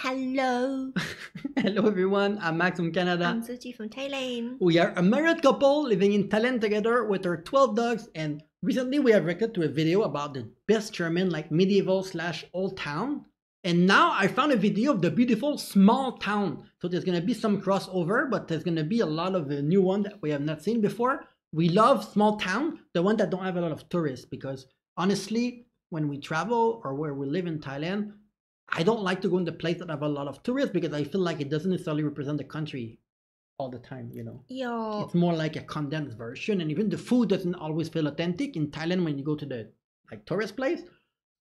Hello. Hello everyone, I'm Max from Canada. I'm Suji from Thailand. We are a married couple living in Thailand together with our 12 dogs, and recently we have reacted to a video about the best German like medieval / old town. And now I found a video of the beautiful small town. So there's gonna be some crossover, but there's gonna be a lot of new one that we have not seen before. We love small town, the one that don't have a lot of tourists, because honestly, when we travel or where we live in Thailand, I don't like to go in the place that have a lot of tourists because I feel like it doesn't necessarily represent the country all the time, you know. Yo. It's more like a condensed version, and even the food doesn't always feel authentic in Thailand when you go to the like tourist place.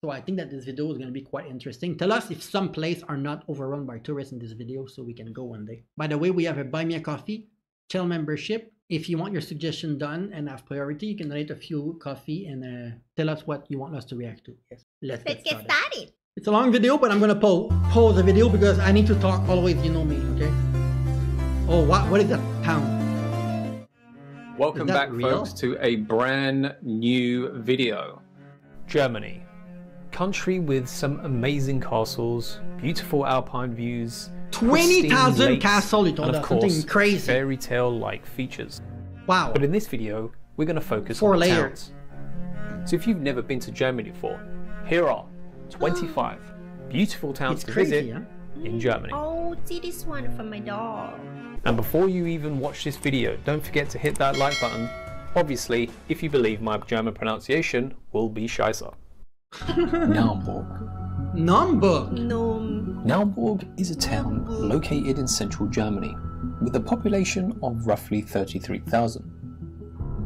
So I think that this video is going to be quite interesting. Tell us if some places are not overrun by tourists in this video so we can go one day. By the way, we have a Buy Me a Coffee channel membership. If you want your suggestion done and have priority, you can donate a few coffee and tell us what you want us to react to. Yes, let's get started. It's a long video, but I'm gonna pause the video because I need to talk always, you know me, okay? Oh, what is that town? Welcome back, folks, to a brand new video. Germany. Country with some amazing castles, beautiful alpine views, 20,000 castles, you told us, something crazy. Fairy tale-like features. Wow. But in this video, we're gonna focus on the towns. So if you've never been to Germany before, here are 25 beautiful towns to visit in Germany. Oh, see this one from my dog. And before you even watch this video, don't forget to hit that like button. Obviously, if you believe my German pronunciation will be Scheiße. Naumburg. Naumburg is a town located in central Germany with a population of roughly 33,000.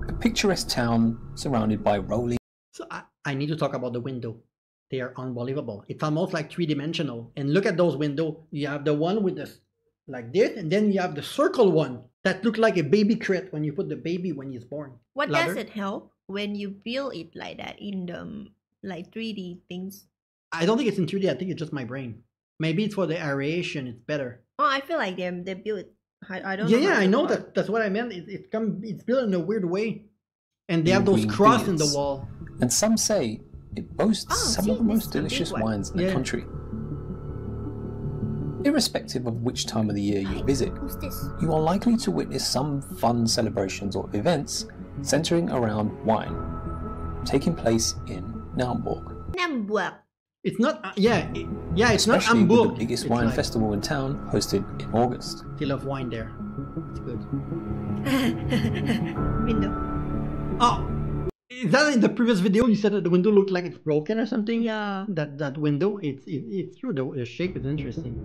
A picturesque town surrounded by rolling... So I need to talk about the window. They are unbelievable. It's almost like three-dimensional. And look at those windows. You have the one with this like this, and then you have the circle one that looks like a baby crate when you put the baby when he's born. What does it help when you build it like that in the like 3D things? I don't think it's in 3D. I think it's just my brain. Maybe it's for the aeration. It's better. Oh, I feel like they build it. I don't know. Yeah, I know that. That's what I meant. It's built in a weird way, and they have those crosses in the wall. And some say it boasts some of the most delicious wines in the country. Irrespective of which time of the year you visit, you are likely to witness some fun celebrations or events centering around wine, taking place in Naumburg. It's not, it's especially not Hamburg. With the biggest wine festival in town, hosted in August. They love wine there. It's good. Window. Oh, is that in the previous video? You said that the window looked like it's broken or something. Yeah. That window, it's true. The shape is interesting.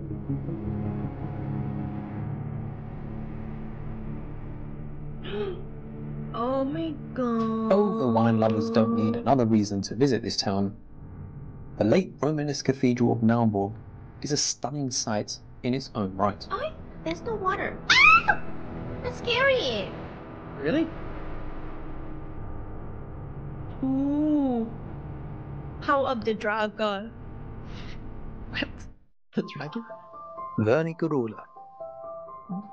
Oh my god. Though the wine lovers don't need another reason to visit this town, the late Romanesque Cathedral of Naumburg is a stunning sight in its own right. Oh, there's no water. Ah! That's scary. Really? Ooh. How of the dragon? What? The dragon? Wernigerode.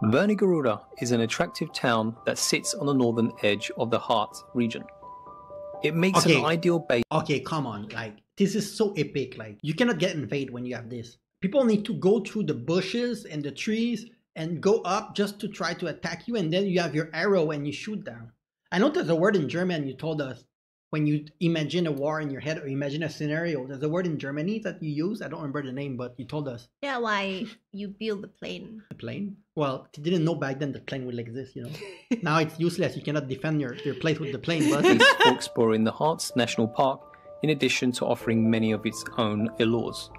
Wernigerode is an attractive town that sits on the northern edge of the Hart region. It makes an ideal base. Okay, come on. Like, this is so epic. Like, you cannot get invaded when you have this. People need to go through the bushes and the trees and go up just to try to attack you, and then you have your arrow and you shoot down. I know there's a word in German you told us. When you imagine a war in your head or imagine a scenario, there's a word in Germany that you use. I don't remember the name, but you told us. Yeah, why you build the plane. The plane? Well, they didn't know back then the plane will exist, you know. Now it's useless. You cannot defend your place with the plane. But for exploring the Harz National Park, in addition to offering many of its own allures.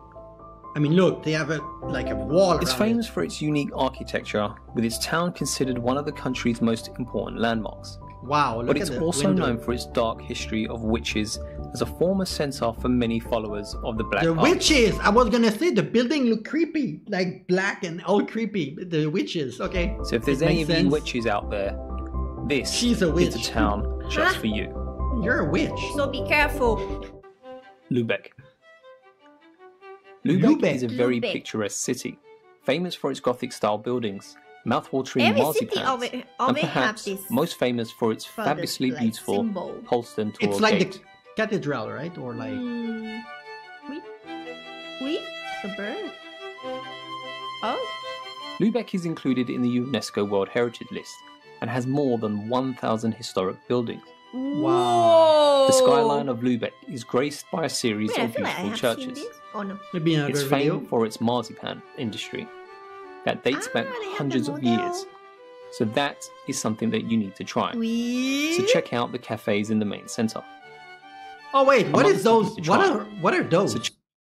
I mean, look, they have a wall. It's famous for its unique architecture, with its town considered one of the country's most important landmarks. Wow, but it's also known for its dark history of witches as a former center for many followers of the Black Arts. The witches! I was gonna say the building looked creepy, like black and all creepy. The witches, okay. So if there's any of you witches out there, this is the town just for you. You're a witch. So be careful. Lübeck. Lübeck is a very picturesque city, famous for its Gothic-style buildings, mouth-watering marzipan, and perhaps most famous for its fabulously beautiful Holsten Tor It's like gate. the cathedral, right? Or like... Oui? The bird? Lübeck is included in the UNESCO World Heritage List and has more than 1,000 historic buildings. Wow. The skyline of Lübeck is graced by a series Wait, I of feel like I beautiful have seen churches. this. Oh no. Maybe another It's video. famed for its marzipan industry that dates back they have hundreds the of model. years. So that is something that you need to try. We. So check out the cafes in the main center. Oh wait, what Among is the those? cities to What try. are those? So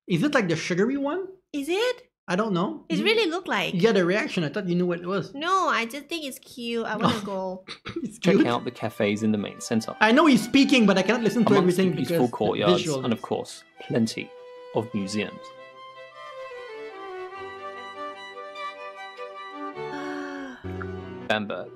Is it like the sugary one? Is it? I don't know. It really look like. You had a reaction. I thought you knew what it was. No, I just think it's cute. I want to go. It's check cute. out the cafes in the main center. I know he's speaking, but I cannot listen to Amongst the everything beautiful because courtyards visual. and of course plenty of museums. Bamberg.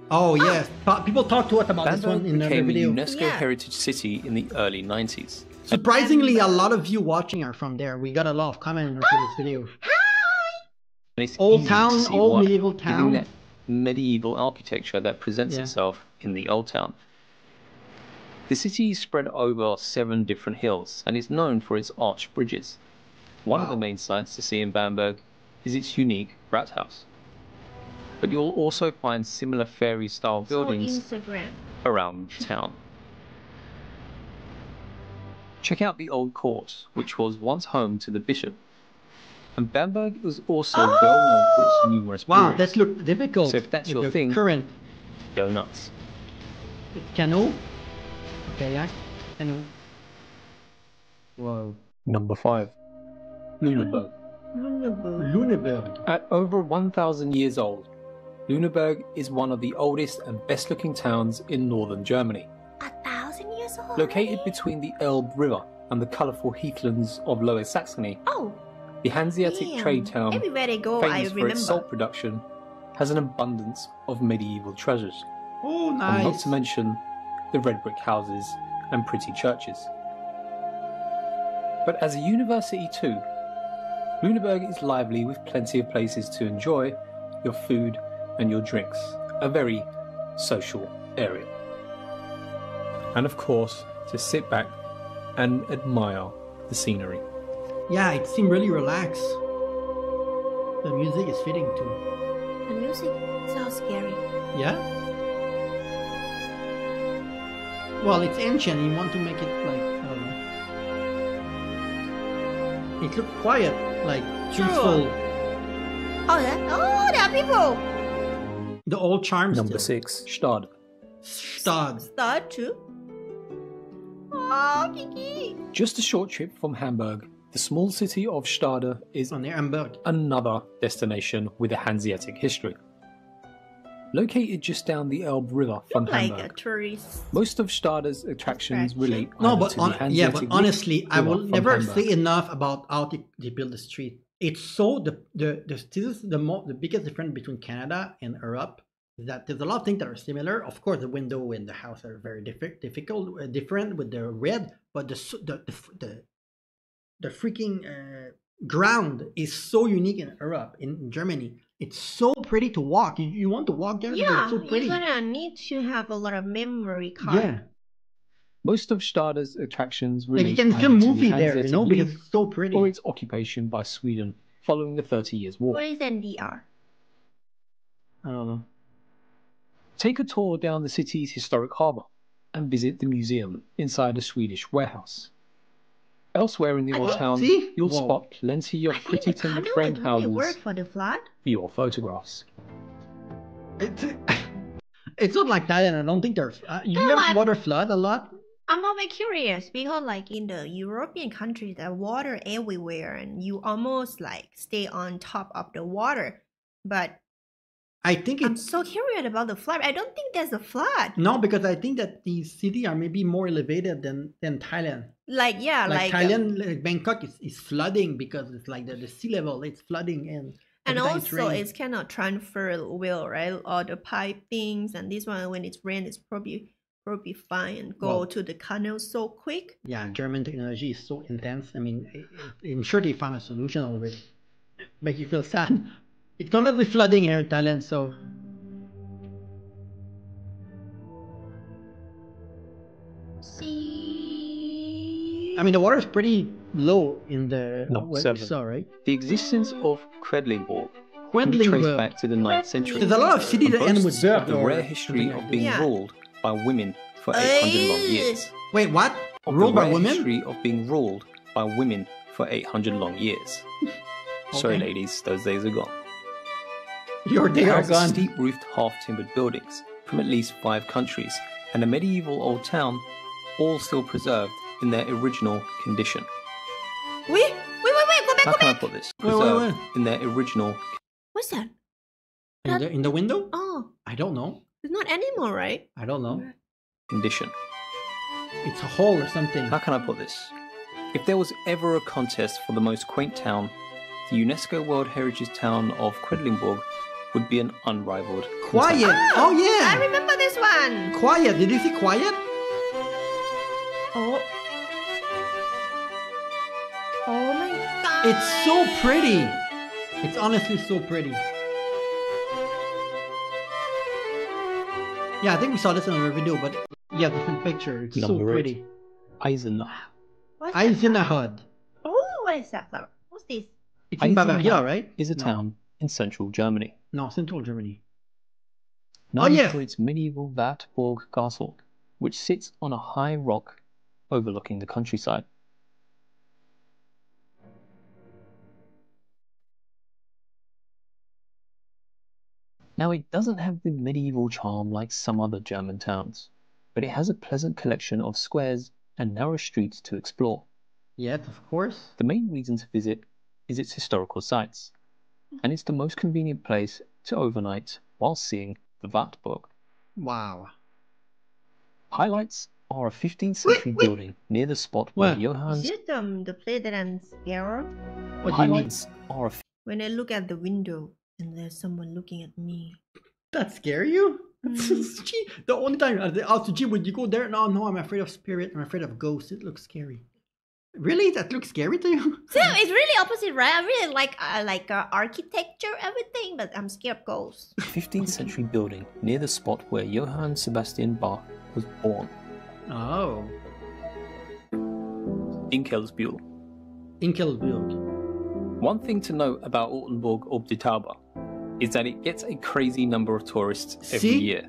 Oh yes, people talk to us about this Bamberg one in another became a video. UNESCO Yeah. heritage city in the early 90s. Surprisingly, a lot of you watching are from there. We got a lot of comments on this video. And it's Old easy town, to see old why, medieval given town. that medieval architecture that presents Yeah. itself in the old town. The city is spread over 7 different hills and is known for its arched bridges. One of the main sights to see in Bamberg is its unique rathaus. But you'll also find similar fairy-style buildings Instagram. around town. Check out the old court, which was once home to the bishop. And Bamberg was also well known for its numerous Wow, breweries. that looked difficult. So if that's with your the thing- current Go nuts. canoe. Okay, yeah, canoe. Whoa. Number 5. Lüneburg. Lüneburg. At over 1,000 years old, Lüneburg is one of the oldest and best-looking towns in northern Germany. 1,000 years old. Located between the Elbe River and the colourful heathlands of Lower Saxony, Oh, the Hanseatic damn. trade town, Everywhere they go, I famous for its remember. salt production, has an abundance of medieval treasures. Oh, And not nice. to mention the red brick houses and pretty churches. But as a university too, Lüneburg is lively with plenty of places to enjoy your food and your drinks. A very social area. And of course, to sit back and admire the scenery. Yeah, it seemed really relaxed. The music is fitting too. The music sounds scary. Yeah? Well, it's ancient. You want to make it like, I don't know. It looked quiet, like peaceful. Oh, there are people. The old charm Number still. 6, Stade. Stad. Start too. Oh, Kiki. Just a short trip from Hamburg, the small city of Stade is On the Hamburg. another destination with a Hanseatic history. Located just down the Elbe River from Look like a Hamburg, tourist. most of Stade's attractions relate No, either but to the Hanseatic yeah, but route honestly, I river will from never Hamburg. say enough about how they build the street. It's so this is the biggest difference between Canada and Europe is that there's a lot of things that are similar. Of course, the window and the house are very different with the red, but the freaking ground is so unique in Europe, in Germany. It's so pretty to walk. You want to walk there? Yeah, It's so pretty. you're gonna need to have a lot of memory card. Yeah, Most of Stade's attractions like you relate can either film to the movie there, Hanseatic because League it's so pretty. or its occupation by Sweden following the 30 Years' War. What is NDR? I don't know. Take a tour down the city's historic harbour and visit the museum inside a Swedish warehouse. Elsewhere in the old town, See? you'll Whoa. spot plenty of I think pretty the timber canoe framed would really work houses for the flood. for your photographs. It's not like that, and I don't think there's. You No, have water flood a lot. I'm not very curious because, like in the European countries, there's water everywhere, and you almost like stay on top of the water. But I think I'm it's so curious about the flood. I don't think there's a flood. no, because I think that these cities are maybe more elevated than Thailand. Like yeah, Like like Thailand, like Bangkok is flooding because it's like the sea level. It's flooding and every time also rain. it's kind of transfer well, right? All the pipe things, and this one when it's rain, it's probably fine and go Well- to the canal so quick. Yeah, German technology is so intense. I mean, I'm sure they found a solution already. Make you feel sad. It's constantly flooding here in Thailand, so See. I mean the water is pretty low in the Number what we 7. saw, right? The existence of Kredlingborg can be traced Quedlinburg. back to the 9th century. There's a lot of cities that and end with boasts Berg of the or rare history something of like being this. Yeah. ruled by women for 800 long years. Wait, what? Of Ruled the by rare women? history of being ruled by women for 800 long years. Sorry, Okay. ladies, those days are gone. Your day It are houses gone. steep-roofed, half-timbered buildings from at least 5 countries, and a medieval old town, all still preserved in their original condition. Wait, go back, How go can I back. put this? Wait, Preserved in their original What's that? In the window? Oh, I don't know. it's not animal, right? I don't know. condition. It's a hole or something. How can I put this? If there was ever a contest for the most quaint town, the UNESCO World Heritage Town of Quedlinburg would be an unrivaled Quiet. contender. Oh I yeah. remember this one. Quiet. Did you see quiet? Oh. Oh my god. It's so pretty. It's honestly so pretty. Yeah, I think we saw this in our video, but yeah, different picture. It's so Number 8. pretty. Eisenach. What's that? Eisenach. Oh, what is that flower? What's this? It's in Eisenach Bavaria, right? is a No. town in central Germany, No, Central Germany. known yeah. for its medieval Wartburg castle, which sits on a high rock overlooking the countryside. Now, it doesn't have the medieval charm like some other German towns, but it has a pleasant collection of squares and narrow streets to explore. Yes, of course. The main reason to visit is its historical sites, and it's the most convenient place to overnight while seeing the Wartburg. Wow. Highlights are a 15th century building near the spot where What? Is Johann's it the place that I'm scared of? What do you mean? highlights are a When I look at the window and there's someone looking at me. That scare you? Mm. Gee, the only time I asked you, would you go there? No, no, I'm afraid of spirit. I'm afraid of ghosts. It looks scary. Really? That looks scary to you? So it's really opposite, right? I really like architecture, everything, but I'm scared of ghosts. 15th century building near the spot where Johann Sebastian Bach was born. Oh. Inkelsbühl. Inkelbild. One thing to note about Altenburg ob die Tauber is that it gets a crazy number of tourists every See? year.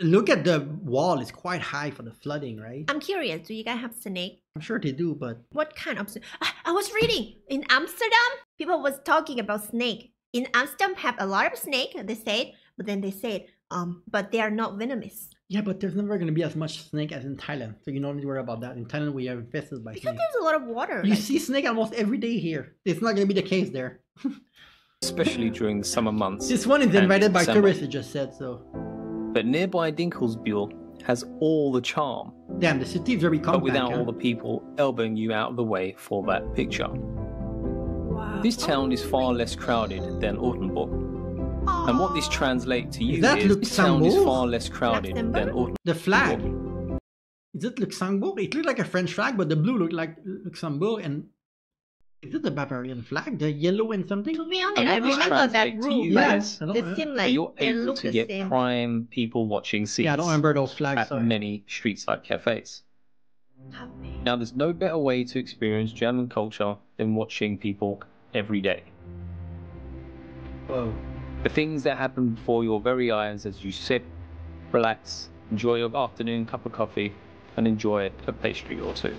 Look at the wall. It's quite high for the flooding, right? I'm curious, do you guys have snake? I'm sure they do, but What kind of snake? I was reading in Amsterdam, people was talking about snake. In Amsterdam have a lot of snake, they said, but then they said, but they are not venomous. yeah, but there's never gonna be as much snake as in Thailand, so you don't need to worry about that. In Thailand, we are infested by Because snake. there's a lot of water. You like- see snake almost every day here. It's not gonna be the case there. Especially during the summer months. This one is and invited by December. tourists. It just said so. But nearby Dinkelsbühl has all the charm, Damn, the city is very but compact. without huh? all the people elbowing you out of the way for that picture. Wow. This town is far less crowded than Altenburg. And what this translates to you that is this town is Luxembourg? far less crowded than Luxembourg? Altenburg. The flag. Is it Luxembourg? It looked like a French flag, but the blue looked like Luxembourg. And is it the Bavarian flag? The yellow and something? To be honest, And I what this remember that translates to rule, you but is- I don't it know. seemed But like you're it able looked to the get same. prime people watching seats Yeah, I don't remember those flags. at Sorry. many street-side cafes. Now, there's no better way to experience German culture than watching people every day. Whoa. The things that happen before your very eyes as you sit, relax, enjoy your afternoon cup of coffee, and enjoy a pastry or two.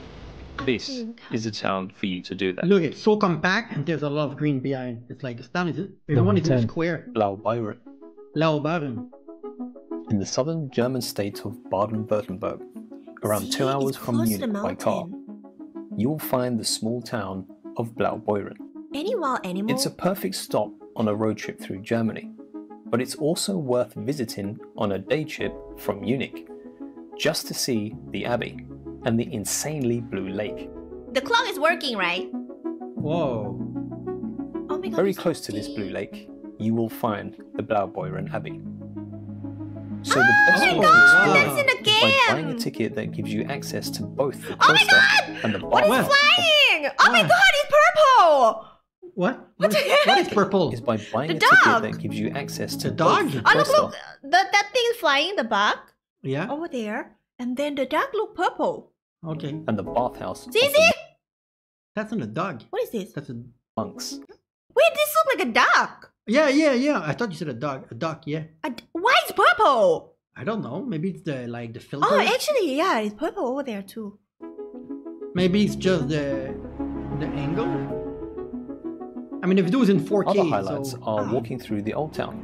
This is a town for you to do that. Look, it's so compact and there's a lot of green behind. It's like this town is everyone is in a 10. square. Blaubeuren. Laubaden. In the southern German state of Baden-Württemberg, around 2 hours from Munich by car, you'll find the small town of Blaubeuren. Any wild animal? It's a perfect stop on a road trip through Germany, but it's also worth visiting on a day trip from Munich, just to see the Abbey and the insanely blue lake. The clock is working, right? Whoa. Oh my god. Very it's close to this deep. blue lake, you will find the Blaubeuren Abbey. So the best Oh way my to god, explore that's in the is by buying a game! ticket that gives you access to both the Oh my coaster god! and the What is bar. flying? Oh my What? god, it's purple! What? What the heck? What is purple? Is by buying The a ticket dog! that gives you access to The dog? both the Oh, look, coaster look! That thing is flying, the bug, Yeah. over there. And then the dog look purple. Okay. and the bathhouse of See, the see? That's not a dog. What is this? That's a. monks. Wait, this look like a duck. Yeah, yeah, yeah. I thought you said a dog. A duck, yeah. Why is purple? I don't know. Maybe it's the filter. Oh, actually, yeah, it's purple over there too. Maybe it's just the angle. I mean, if it was in 4K. Other highlights are walking through the old town,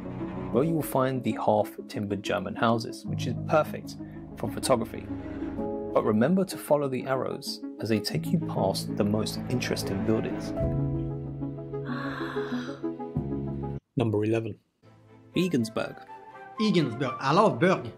where you will find the half-timbered German houses, which is perfect for photography. But remember to follow the arrows as they take you past the most interesting buildings. Number 11. Regensburg. Regensburg. I love Berg.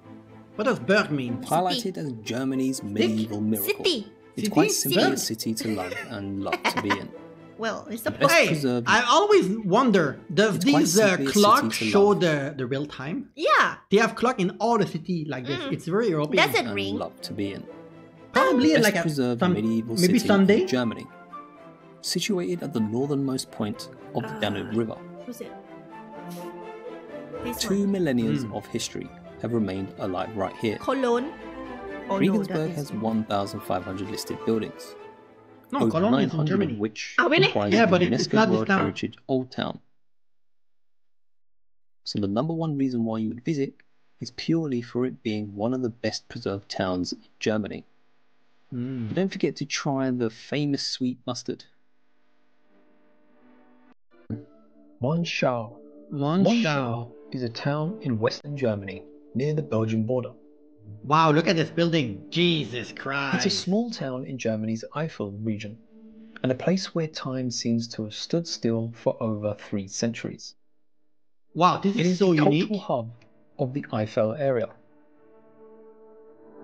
What does Berg mean? Highlighted as Germany's medieval miracle. City. It's quite simply a city to love and love to be in. Well, it's a Hey, I always wonder, does these clocks show the real time? Yeah. They have clock in all the city like this. It's very European. Does it ring? Love to be in. Probably like a medieval maybe city Sunday. of Germany, situated at the northernmost point of the Danube River. Who's it? This 2 millennia of history have remained alive right here. Cologne. Oh, Regensburg has 1,500 listed buildings. No, over Cologne is in 900 Germany. of which Oh, really? comprise Yeah, the but it's UNESCO not this World town. Heritage Old Town. So the number one reason why you would visit is purely for it being one of the best preserved towns in Germany. But don't forget to try the famous sweet mustard. Mueang. Mueang is a town in western Germany near the Belgian border. Wow, look at this building. Jesus Christ. It's a small town in Germany's Eifel region, and a place where time seems to have stood still for over 3 centuries. Wow, this It is is so the unique. cultural hub of the Eifel area.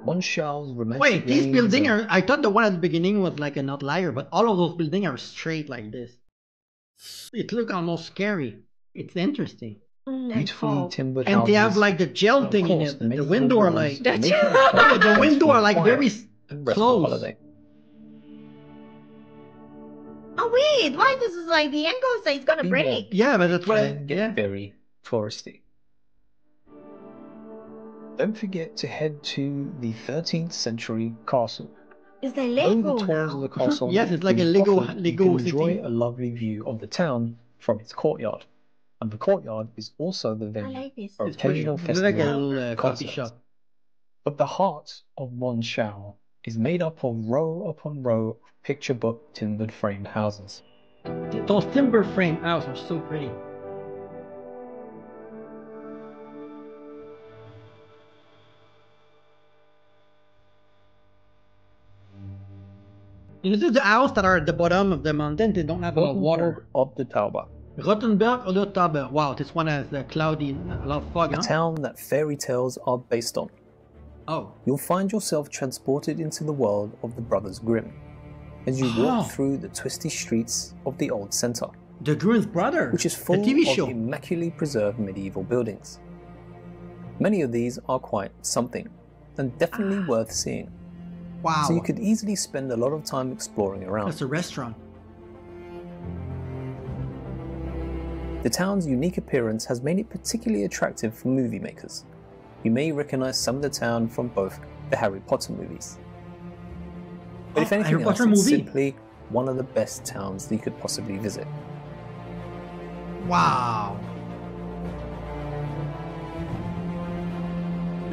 Mueang's romantic Wait, these lanes buildings are... I thought the one at the beginning was like an outlier, but all of those buildings are straight like this. It looks almost scary. It's interesting. beautifully timbered And they have houses. like the gel Of thing in course, it. the The window are like... The the window are like very close. close. Oh wait, why this is like the angle is like it's gonna Be break? warned. Yeah, but that's what I... Can get Yeah. very touristy. Don't forget to head to the 13th century castle. It's like Over Lego the tours of now. the castle. Yes, it's like a is Lego- offered, Lego you can enjoy city. a lovely view of the town from its courtyard. And the courtyard is also the I venue like this. for It's pretty... occasional It's like a festival little coffee concerts. shop. But the heart of Mueang is made up of row upon row of picture book timbered framed houses. Those timber frame houses are so pretty. This is the house that are at the bottom of the mountain. They don't have a lot of water. Of the Tauber, Rottenberg or Taber. Wow, this one has cloudy, a lot of fog, a huh? town that fairy tales are based on. Oh. You'll find yourself transported into the world of the Brothers Grimm as you Oh. walk through the twisty streets of the old centre, The Grimm's brother. which is the full TV of show. immaculately preserved medieval buildings. Many of these are quite something, and definitely worth seeing. Wow. So you could easily spend a lot of time exploring around. That's a restaurant. The town's unique appearance has made it particularly attractive for movie makers. You may recognize some of the town from both the Harry Potter movies. But if anything Harry else, Potter it's movie? simply one of the best towns that you could possibly visit. Wow.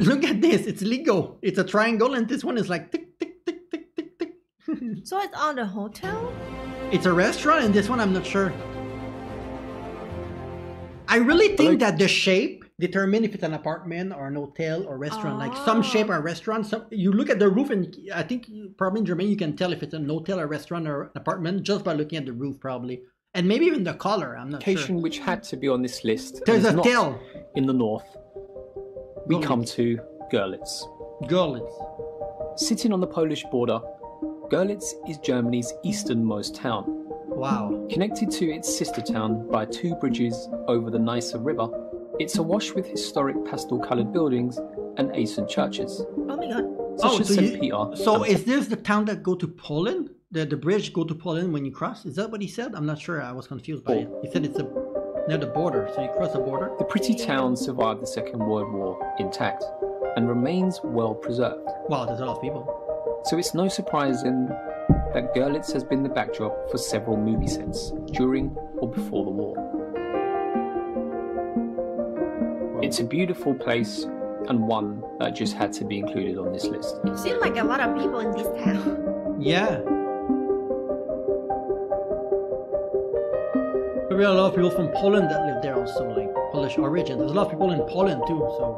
Look at this. It's Lego. It's a triangle, and this one is like tick, tick, tick, tick, tick, tick. So it's on the hotel? It's a restaurant, and this one I'm not sure. I really think that the shape determine if it's an apartment or an hotel or restaurant. Like some shape are restaurants. Some, you look at the roof, and I think probably in Germany you can tell if it's an hotel, a restaurant, or an apartment just by looking at the roof, probably, and maybe even the color. I'm not Location sure. which had to be on this list. There's and a is not tail. in the north. We Görlitz. come to Görlitz. Görlitz. Sitting on the Polish border, Görlitz is Germany's easternmost town. Wow. Connected to its sister town by 2 bridges over the Nisairoeng River, it's awash with historic pastel-coloured buildings and ancient churches, Oh my god. such as so St. Peter. So and is this the town that go to Poland? The bridge go to Poland when you cross? Is that what he said? I'm not sure. I was confused by it. He said it's near the border, so you cross the border. The pretty town survived the Second World War intact and remains well preserved. Wow, there's a lot of people. So it's no surprise that Görlitz has been the backdrop for several movie sets during or before the war. It's a beautiful place and one that just had to be included on this list. It seems like a lot of people in this town. Yeah. There are a lot of people from Poland that live there also, like Polish origin. There's a lot of people in Poland too, so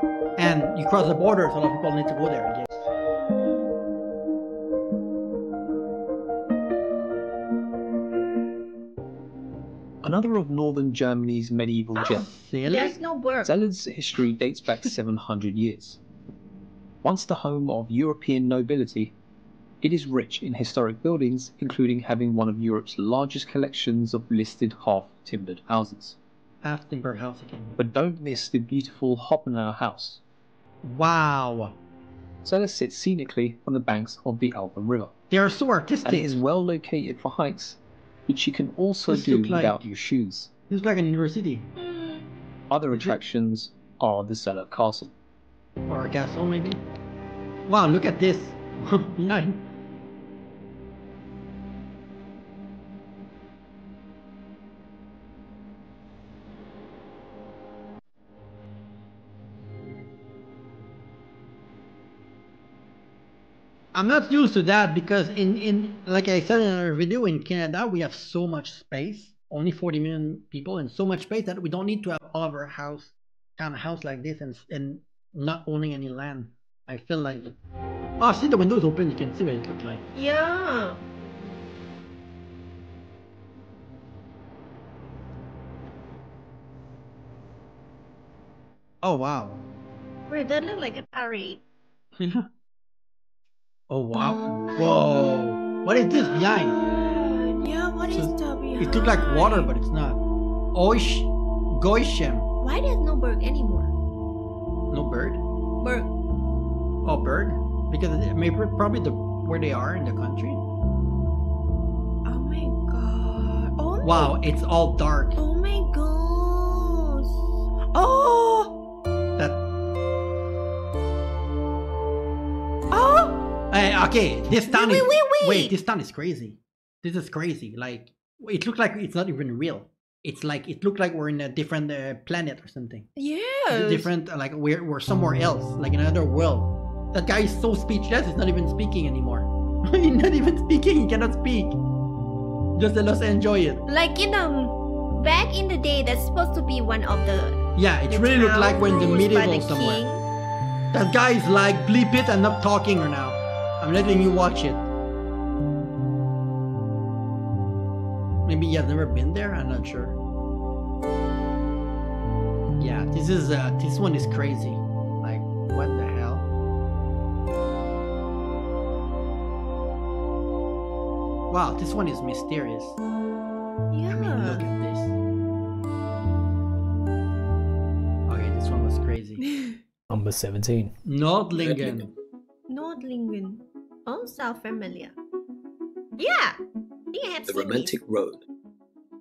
I mean, and you cross the border, so a lot of people need to go there, I guess. Another of northern Germany's medieval gems. There's no bird. Zeller's history dates back 700 years. Once the home of European nobility, it is rich in historic buildings, including having one of Europe's largest collections of listed half-timbered houses. Half-timbered house again. But don't miss the beautiful Hoppenau house. Wow. Zeller sits scenically on the banks of the Alba River. They are so artistic. And it is well located for hikes, which you can also do without your shoes. It's like a university. Other attractions are the Zeller Castle. Or a castle, maybe? Wow, look at this. Nice. I'm not used to that because in like I said in our video, in Canada we have so much space, only 40 million people, and so much space that we don't need to have all of our house kind of house like this and not owning any land. I feel like, oh, see, the window is open, you can see what it looks like. Yeah. Oh wow. Wait, that look like a parade. Oh wow. Whoa. What is this behind? Yeah, what is that behind? It looks like water, but it's not. Goishem. Why there's no bird anymore? No bird? Bird. Oh, bird? Because maybe probably where they are in the country. Oh my god. Oh my. Wow, it's all dark. Oh my gosh. Oh. That. Oh. Okay, this town Wait, is. wait, wait. Wait, this town is crazy. This is crazy. Like, it looks like it's not even real. It's like it looked like we're in a different planet or something. Yeah. Different, like we're somewhere else, like in another world. That guy is so speechless. He's not even speaking anymore. He's not even speaking. He cannot speak. Just let us enjoy it. Like in back in the day, that's supposed to be one of the. Yeah, it really looked like we're in the towns ruled by medieval the somewhere. king. That guy is like, bleep it, I'm not talking right now. I'm letting you watch it. Maybe you have never been there. I'm not sure. Yeah, this one is crazy. Like, what the hell? Wow, this one is mysterious. Yeah. I mean, look at this. Okay, this one was crazy. Number 17. Nordlingen. Nordlingen. Oh, sound familiar. Yeah. I think I have The seen Romantic Road,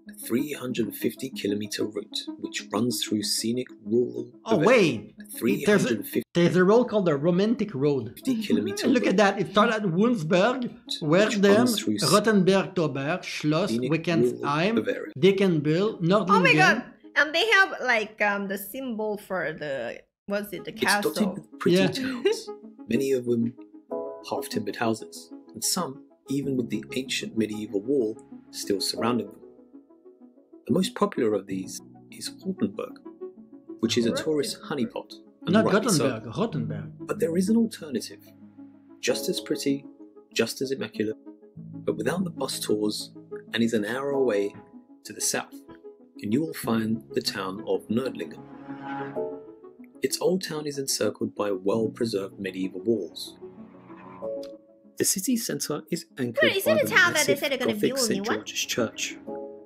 a 350-kilometer route which runs through scenic rural. Oh Bavaria. wait, A 350 there's a road called the Romantic Road. kilometer Look at that, it started at Wunsberg, Werden, runs through Rottenberg, Tober, Schloss, scenic Wickensheim, rural Bavaria. Dickenbill, Nordlingen. Oh my god. And they have like the symbol for the what's it, the It's castle. dotted with pretty Yeah. towns, many of them half-timbered houses, and some even with the ancient medieval wall still surrounding them. The most popular of these is Altenburg, which is a tourist honeypot. and Not rightly so. Gothenburg, Rottenberg. But there is an alternative, just as pretty, just as immaculate, but without the bus tours, and is an hour away to the south, and you will find the town of Nördlingen. Its old town is encircled by well-preserved medieval walls. The city centre is anchored Wait, is it by a the town that they massive said they're gonna Gothic build a new St one? George's Church,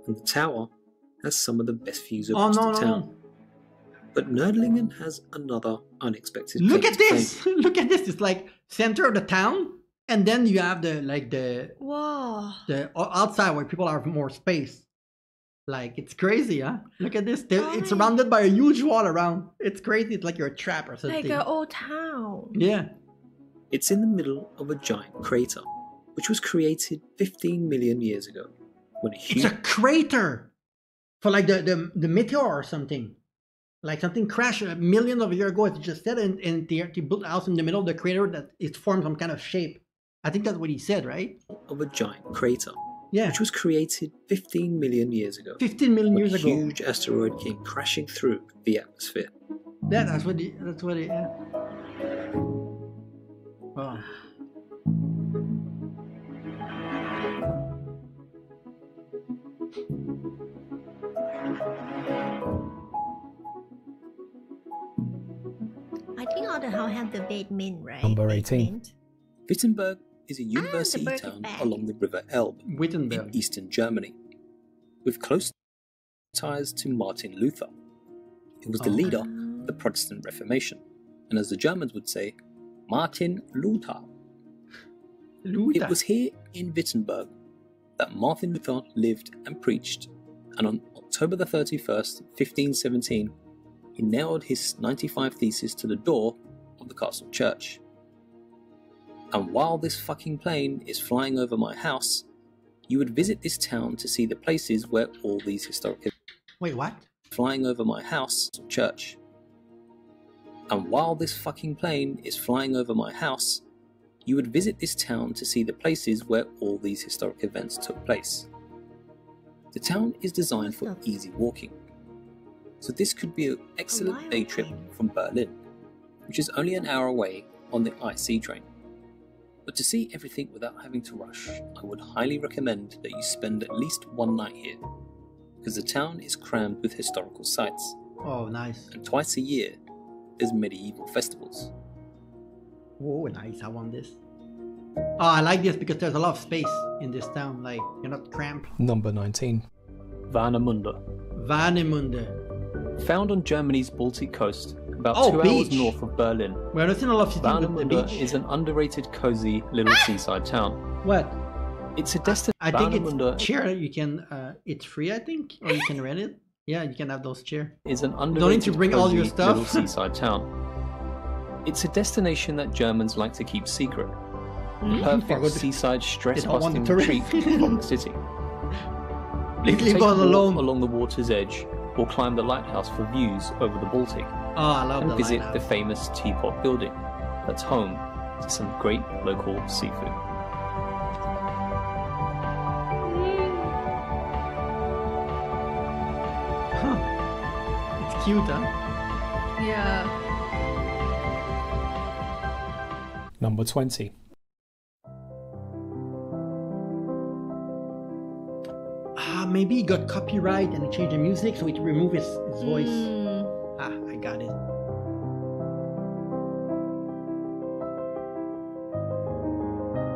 and the tower has some of the best views Oh across no, the no, town. no. But Nördlingen has another unexpected Look claim at to fame. this! Look at this! It's like center of the town, and then you have the Wow. outside where people have more space. Like, it's crazy, huh? Look at this. Oh It's my- surrounded by a huge wall around. It's crazy. It's like you're a trap or something. Like an old town. Yeah. It's in the middle of a giant crater, which was created 15 million years ago, when a It's huge a crater! For like the meteor or something. Like something crashed a million of years ago, as you just said, and they built a house in the middle of the crater that it formed some kind of shape. I think that's what he said, right? Of a giant crater, Yeah. which was created 15 million years ago. 15 million when years a ago. huge asteroid came crashing through the atmosphere. Yeah, that's what it. Yeah. Wow. I think all the how have the bait mint, right? Number Bait 18. mint. Wittenberg is a university bird town bag. along the River Elbe in Wittenberg. eastern Germany, with close ties to Martin Luther. He was the leader of the Protestant Reformation, and as the Germans would say, Martin Luther. It was here in Wittenberg that Martin Luther lived and preached, and on October the 31st, 1517, he nailed his 95 Theses to the door of the castle church. And while this fucking plane is flying over my house, you would visit this town to see the places where all these historic Wait, what? flying over my house church. And while this fucking plane is flying over my house, you would visit this town to see the places where all these historic events took place. The town is designed for easy walking, so this could be an excellent day trip from Berlin, which is only an hour away on the IC train. But to see everything without having to rush, I would highly recommend that you spend at least one night here, because the town is crammed with historical sites, Oh, nice. and twice a year there's medieval festivals. Oh, nice. I want this. Oh, I like this because there's a lot of space in this town. Like, you're not cramped. Number 19. Warnemünde. Warnemünde. Found on Germany's Baltic coast, about Oh, 2 beach. hours north of Berlin, We're not seeing a lot of cities with the Warnemünde beach. is an underrated, cozy little seaside town. What? It's a destination. I think Warnemünde it's chair. You can. It's free, I think, or you can rent it. Yeah, you can have those chairs. is an underrated, Don't need to bring all your cozy stuff. little seaside town. It's a destination that Germans like to keep secret. The perfect Forgot- seaside don't want stress-busting the retreat tourists. from the city. Please leave Take us a walk alone. along the water's edge, or climb the lighthouse for views over the Baltic, Oh, I love and the visit lighthouse. the famous Teapot Building, that's home to some great local seafood. Huh. It's cute, huh? Yeah. Number 20. Maybe he got copyright and he changed the music, so he removed his voice. Mm. I got it.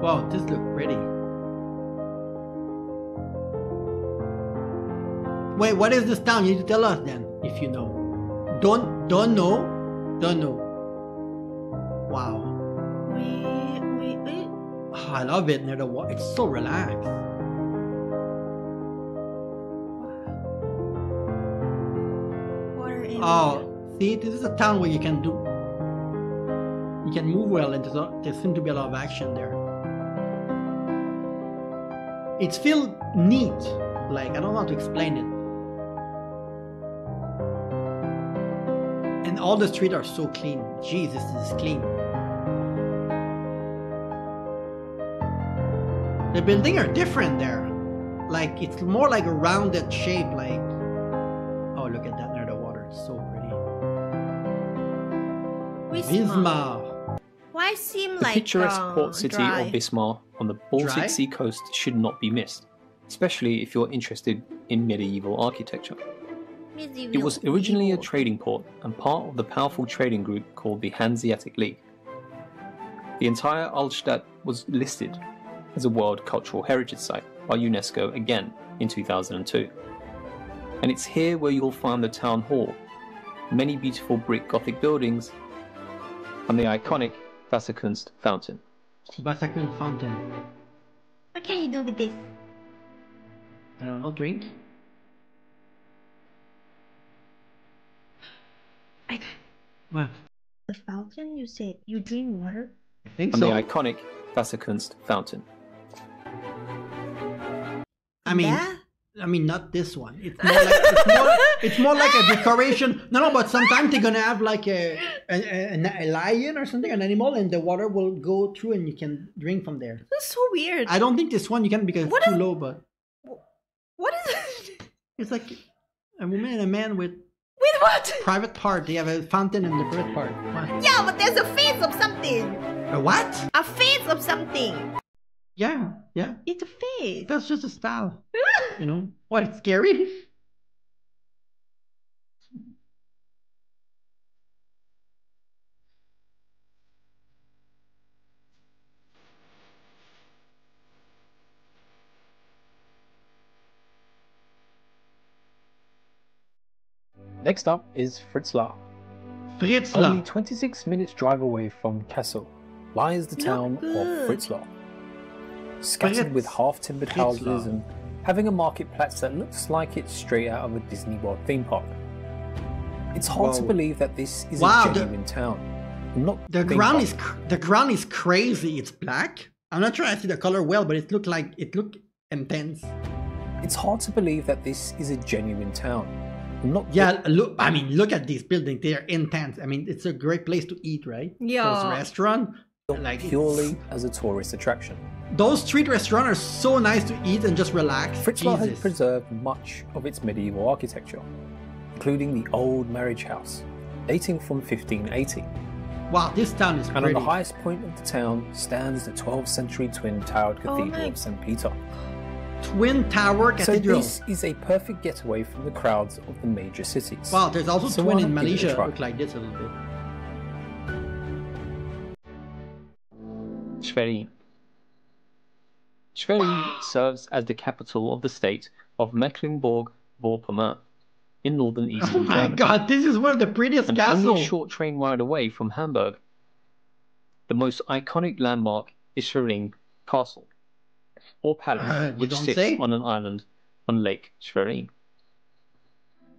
Wow, this looks pretty. Wait, what is this town? You need to tell us then, if you know. Don't know. Wow. Oh, I love it near the water. It's so relaxed. Water area. Oh, see, this is a town where you can move well, and there seems to be a lot of action there. It's feel neat. Like, I don't know how to explain it. And all the streets are so clean. Jesus, this is clean. The buildings are different there. Like, it's more like a rounded shape, like... Oh, look at that near the water. It's so pretty. Wismar. Why seem The like picturesque port city dry? of Wismar on the Baltic Dry? Sea coast should not be missed, especially if you're interested in medieval architecture. Medieval. It was originally a Medieval. trading port and part of the powerful trading group called the Hanseatic League. The entire Altstadt was listed as a World Cultural Heritage Site by UNESCO again in 2002. And it's here where you'll find the town hall, many beautiful brick Gothic buildings, and the iconic Wasserkunst fountain. Wasserkunst fountain. What can you do with this? I don't know, drink? What? The fountain? You said you drink water? I think And so. the iconic Wasserkunst fountain. I mean, Yeah? I mean, not this one. It's more like a decoration. No, but sometimes they're gonna have like a lion or something, an animal, and the water will go through, and you can drink from there. That's so weird. I don't think this one you can because it's too low. But what is it? it's like a woman and a man with what? private part. They have a fountain in the private part. What? Yeah, but there's a face of something. A what? A face of something. Yeah. It's a face. That's just a style. You know what? It's scary. Next up is Fritzlar. Fritzlar. Only 26 minutes drive away from Kassel Lies the town of Fritzlar. Scattered with half-timbered houses and having a marketplace that looks like it's straight out of a Disney World theme park. It's hard to believe that this is a genuine town. The ground is crazy. It's black. I'm not sure I see the color well, but it looked intense. It's hard to believe that this is a genuine town. Look at these buildings. They are intense. I mean, it's a great place to eat, right? Yeah. Those restaurants, purely as a tourist attraction. Those street restaurants are so nice to eat and just relax. Fritzlar has preserved much of its medieval architecture, including the old marriage house, dating from 1580. Wow, this town is pretty. And on the highest point of the town stands the 12th century twin-towered Cathedral of St. Peter. Twin Tower Cathedral. So this is a perfect getaway from the crowds of the major cities. Wow, there's also twin in Malaysia. Look like this a little bit. Schwerin. Schwerin serves as the capital of the state of Mecklenburg-Vorpommern in northern eastern Germany. Oh my god, this is one of the prettiest castles. Only a short train ride away from Hamburg. The most iconic landmark is Schwerin Castle, or palace, which sits on an island on Lake Schwerin.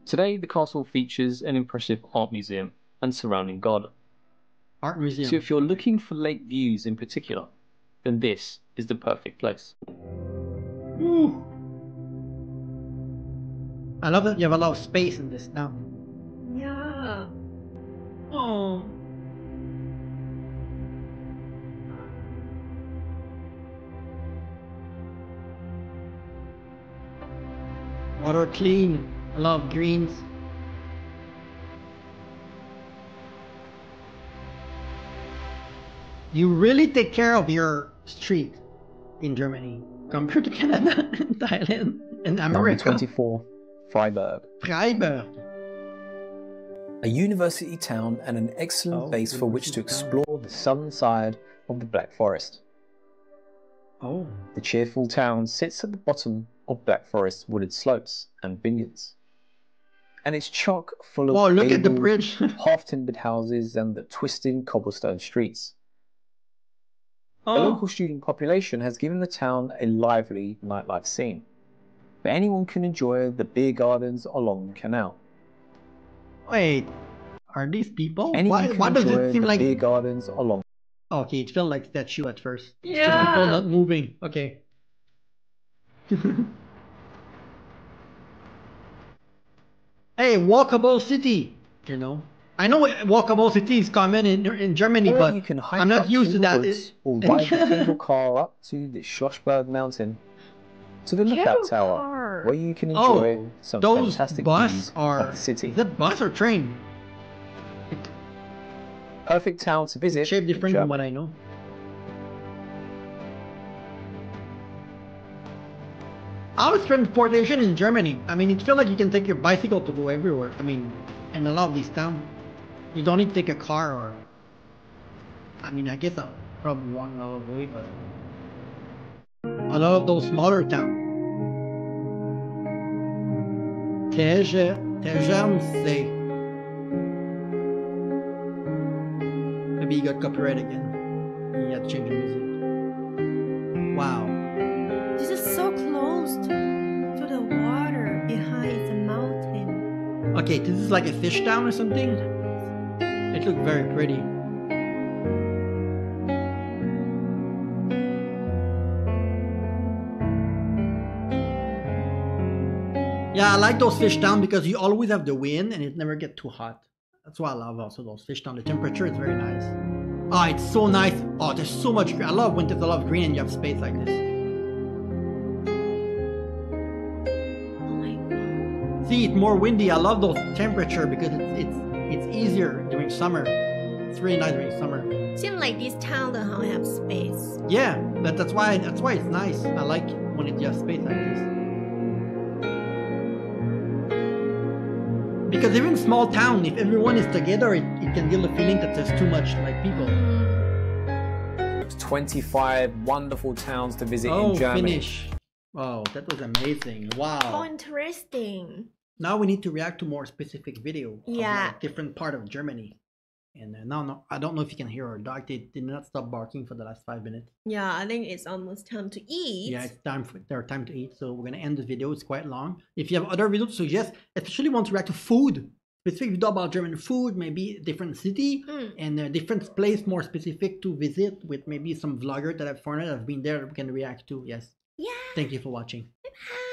Today, the castle features an impressive art museum and surrounding garden. Art museum. So if you're looking for lake views in particular, then this is the perfect place. Ooh. I love that you have a lot of space in this now. Yeah. Oh. Water clean. A lot of greens. You really take care of your street in Germany compared to Canada and Thailand and America. Number 24, Freiburg. Freiburg. A university town and an excellent base for which to explore the southern side of the Black Forest. Oh. The cheerful town sits at the bottom of Black Forest wooded slopes and vineyards. And it's chock full of look at the bridge. half-timbered houses and the twisted cobblestone streets. The local student population has given the town a lively nightlife scene, but anyone can enjoy the beer gardens along the canal. Wait, are these people? Anyone Why does it seem like beer gardens along? Okay, it felt like statue at first. Yeah. Just people not moving. Okay. Hey, walkable city. You know, I know walkable city is common in Germany, but you can hike I'm not up used to that. Or ride the cable car up to the Schlossberg mountain to the lookout tower, where you can enjoy some those fantastic bus views are of the city. Is that bus or train? Perfect town to visit. Shape different from what I know. How is transportation in Germany? I mean, it feels like you can take your bicycle to go everywhere. I mean, in a lot of these towns, you don't need to take a car or. I mean, I guess I'll probably walk all the way, but a lot of those smaller towns. Tegernsee. Maybe you got copyright again. You have to change the music. Wow. This is so close to the water behind the mountain. Okay, this is like a fish town or something? It looks very pretty. Yeah, I like those fish towns because you always have the wind and it never gets too hot. That's why I love also those fish towns. The temperature is very nice. Oh, it's so nice. Oh, there's so much green. I love when there's a lot of green and you have space like this. Oh my god. See, it's more windy. I love those temperature because it's easier during summer. It's really nice during summer. Seems like this town don't have space. Yeah, that's why it's nice. I like when it has space like this. Because even small town, if everyone is together, it can give the feeling that there's too much like people. 25 wonderful towns to visit in Germany. Finish. Wow, that was amazing. Wow. Oh, interesting. Now we need to react to more specific video. Yeah. Of, like, different part of Germany. And now, I don't know if you can hear our dog. They did not stop barking for the last 5 minutes. Yeah, I think it's almost time to eat. Yeah, it's their time to eat. So we're gonna end the video. It's quite long. If you have other videos to suggest, especially want to react to food, specific video about German food, maybe different city and a different place more specific to visit with maybe some vlogger that have foreigners that have been there that we can react to. Yes. Yeah. Thank you for watching. Bye.